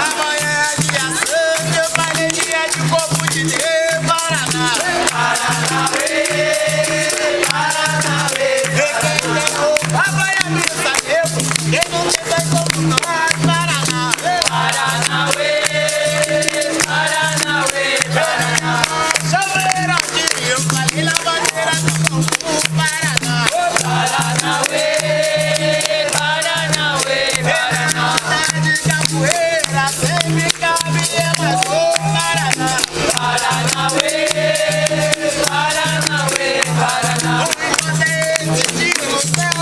Amanhã é dia santo, eu falei dia de corpo de Deus, Paraná. E quem tem roupa vai a missa mesmo, quem não tem vai como nós, Paraná. Chavoeira de Rio, falei na bandeira do Campo, Paraná. De capoeira, sempre cabe é mais um Paraná. O encontro é esse dia no céu,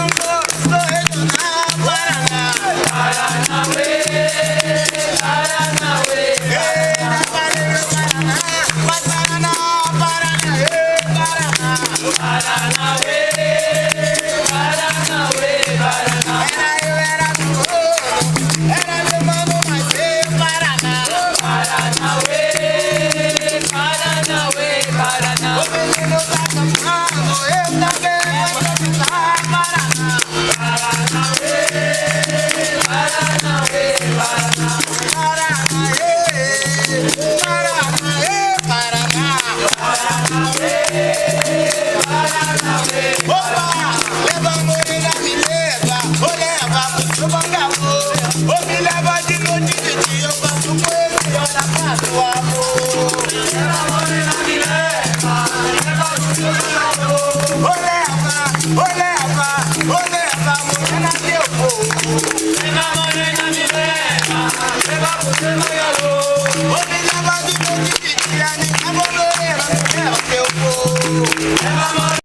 no regional Paraná. Valeu, Paraná, vai Paraná, Paraná, Paraná. Era eu, era do ouro, era meu mano, mas eu, Paraná. O menino tá cantando, eu também vou cantar, Paraná. Paraná, Opa, leva a morena, me leva, ou leva pro bangalô. Ou me leva de noite de dia, eu faço coisa e olha pra tua amor. Leva a morena, me leva, pro bangalô. Ou leva, a morena teu povo. Leva a morena, me leva pro bangalô. Ou me leva de noite de dia, nem a morena, me leva teu povo. Leva a morena.